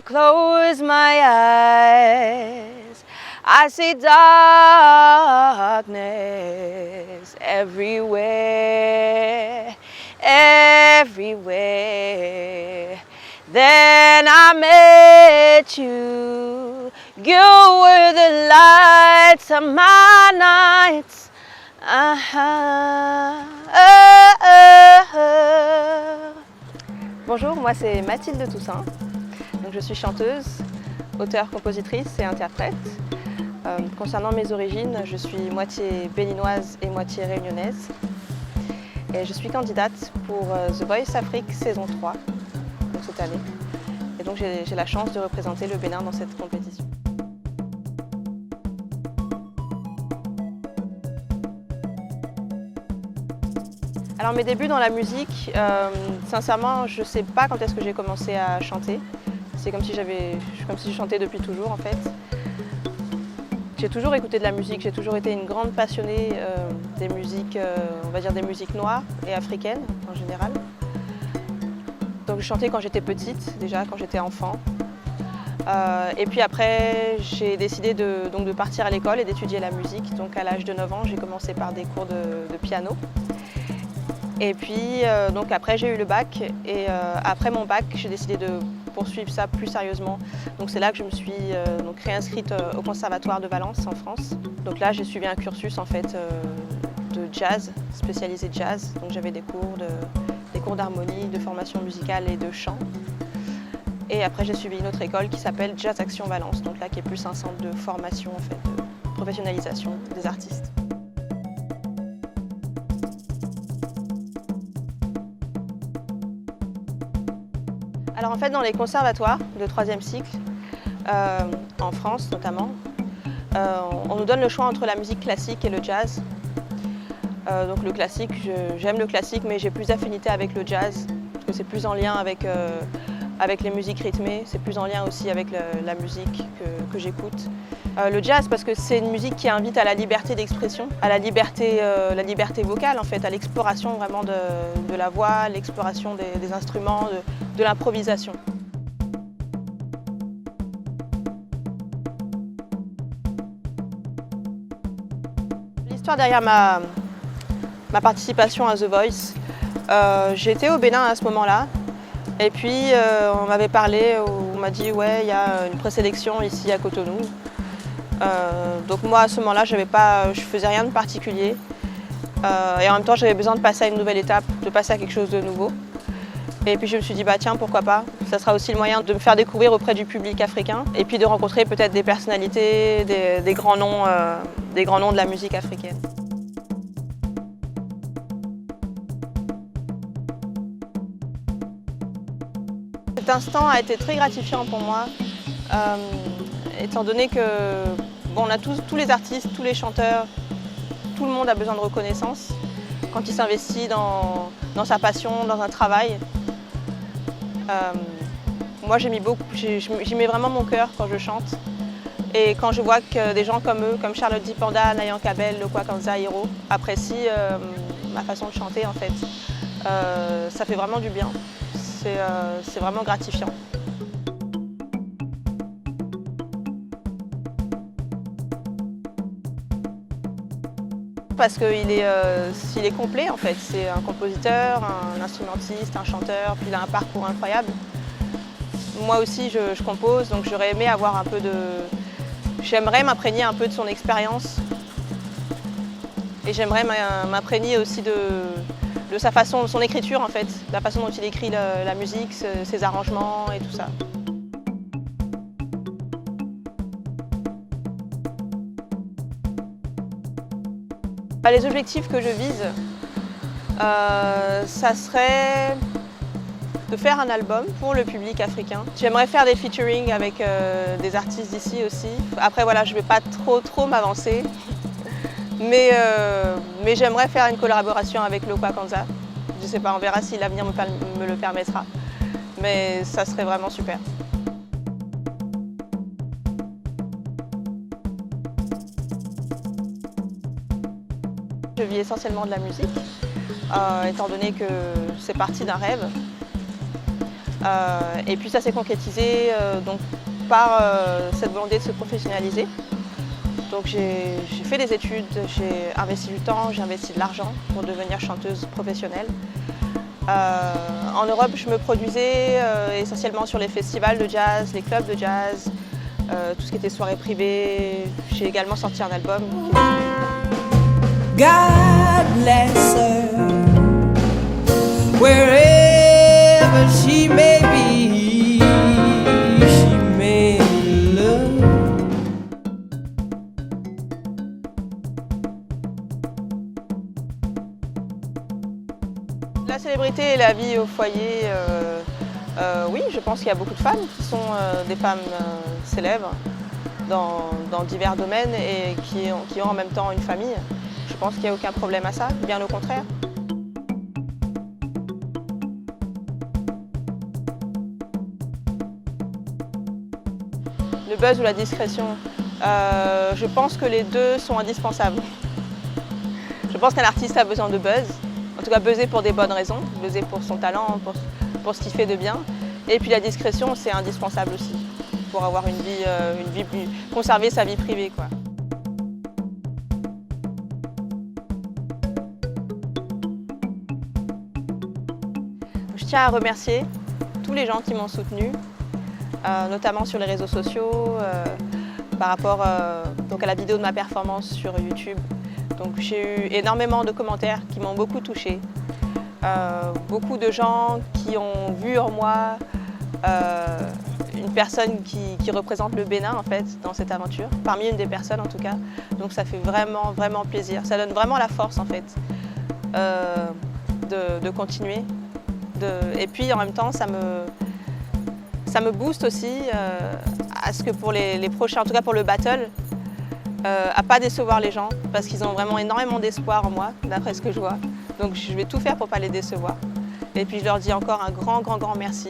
close my eyes, I see darkness everywhere, everywhere. Then I met you, you were the lights of my nights. Bonjour, moi c'est Mathilde Toussaint. Donc, je suis chanteuse, auteure, compositrice et interprète. Concernant mes origines, je suis moitié béninoise et moitié réunionnaise. Et je suis candidate pour The Voice Afrique saison 3, donc cette année. Et donc j'ai la chance de représenter le Bénin dans cette compétition. Alors mes débuts dans la musique, sincèrement je ne sais pas quand est-ce que j'ai commencé à chanter. C'est comme si je chantais depuis toujours en fait. J'ai toujours écouté de la musique, j'ai toujours été une grande passionnée des musiques, on va dire des musiques noires et africaines en général. Donc je chantais quand j'étais petite, déjà quand j'étais enfant. Et puis après j'ai décidé de partir à l'école et d'étudier la musique. Donc à l'âge de 9 ans, j'ai commencé par des cours de piano. Et puis donc après j'ai eu le bac et après mon bac j'ai décidé de poursuivre ça plus sérieusement. Donc c'est là que je me suis réinscrite au Conservatoire de Valence en France. Donc là j'ai suivi un cursus en fait de jazz, spécialisé jazz. Donc j'avais des cours d'harmonie, de formation musicale et de chant. Et après j'ai suivi une autre école qui s'appelle Jazz Action Valence, donc là qui est plus un centre de formation en fait, de professionnalisation des artistes. Alors en fait dans les conservatoires de 3e cycle, en France notamment, on nous donne le choix entre la musique classique et le jazz. Donc le classique, j'aime le classique mais j'ai plus d'affinité avec le jazz, parce que c'est plus en lien avec les musiques rythmées, c'est plus en lien aussi avec la musique que j'écoute. Le jazz parce que c'est une musique qui invite à la liberté d'expression, à la liberté vocale en fait, à l'exploration vraiment de la voix, l'exploration des instruments, de l'improvisation. L'histoire derrière ma participation à The Voice, j'étais au Bénin à ce moment-là. Et puis on m'avait parlé, on m'a dit ouais il y a une présélection ici à Cotonou. Donc moi à ce moment-là je faisais rien de particulier et en même temps j'avais besoin de passer à une nouvelle étape, de passer à quelque chose de nouveau. Et puis je me suis dit bah tiens pourquoi pas, ça sera aussi le moyen de me faire découvrir auprès du public africain et puis de rencontrer peut-être des personnalités, des grands noms de la musique africaine. Cet instant a été très gratifiant pour moi, étant donné que on a tous les artistes, tous les chanteurs, tout le monde a besoin de reconnaissance quand il s'investit dans sa passion, dans un travail. Moi j'y mets vraiment mon cœur quand je chante et quand je vois que des gens comme eux, comme Charlotte Dipanda, Nayan Kabel, Lokwa Kanza Hiro apprécient ma façon de chanter en fait. Ça fait vraiment du bien. C'est vraiment gratifiant. Parce qu'il est complet en fait. C'est un compositeur, un instrumentiste, un chanteur, puis il a un parcours incroyable. Moi aussi je compose, donc j'aurais aimé avoir un peu de... J'aimerais m'imprégner un peu de son expérience. Et j'aimerais m'imprégner aussi de sa façon, de son écriture en fait, la façon dont il écrit la musique, ses arrangements et tout ça. Les objectifs que je vise, ça serait de faire un album pour le public africain. J'aimerais faire des featuring avec des artistes d'ici aussi. Après voilà, je ne vais pas trop m'avancer. Mais j'aimerais faire une collaboration avec Lokwa Kanza. Je ne sais pas, on verra si l'avenir me le permettra. Mais ça serait vraiment super. Je vis essentiellement de la musique, étant donné que c'est parti d'un rêve. Et puis ça s'est concrétisé donc, par cette volonté de se professionnaliser. Donc j'ai fait des études, j'ai investi du temps, j'ai investi de l'argent pour devenir chanteuse professionnelle. En Europe, je me produisais essentiellement sur les festivals de jazz, les clubs de jazz, tout ce qui était soirées privées. J'ai également sorti un album. God bless her, wherever she may be, she may love. La célébrité et la vie au foyer, oui, je pense qu'il y a beaucoup de femmes qui sont des femmes célèbres dans divers domaines et qui ont en même temps une famille. Je pense qu'il n'y a aucun problème à ça, bien au contraire. Le buzz ou la discrétion, je pense que les deux sont indispensables. Je pense qu'un artiste a besoin de buzz, en tout cas buzzer pour des bonnes raisons, buzzer pour son talent, pour ce qu'il fait de bien. Et puis la discrétion, c'est indispensable aussi, pour avoir conserver sa vie privée, quoi. Je tiens à remercier tous les gens qui m'ont soutenue, notamment sur les réseaux sociaux, par rapport donc à la vidéo de ma performance sur YouTube. Donc j'ai eu énormément de commentaires qui m'ont beaucoup touchée. Beaucoup de gens qui ont vu en moi une personne qui représente le Bénin en fait dans cette aventure, parmi une des personnes en tout cas. Donc ça fait vraiment, vraiment plaisir. Ça donne vraiment la force en fait de continuer. Et puis en même temps, ça me booste aussi à ce que pour les prochains, en tout cas pour le battle, à pas décevoir les gens parce qu'ils ont vraiment énormément d'espoir en moi, d'après ce que je vois. Donc je vais tout faire pour pas les décevoir. Et puis je leur dis encore un grand, grand, grand merci.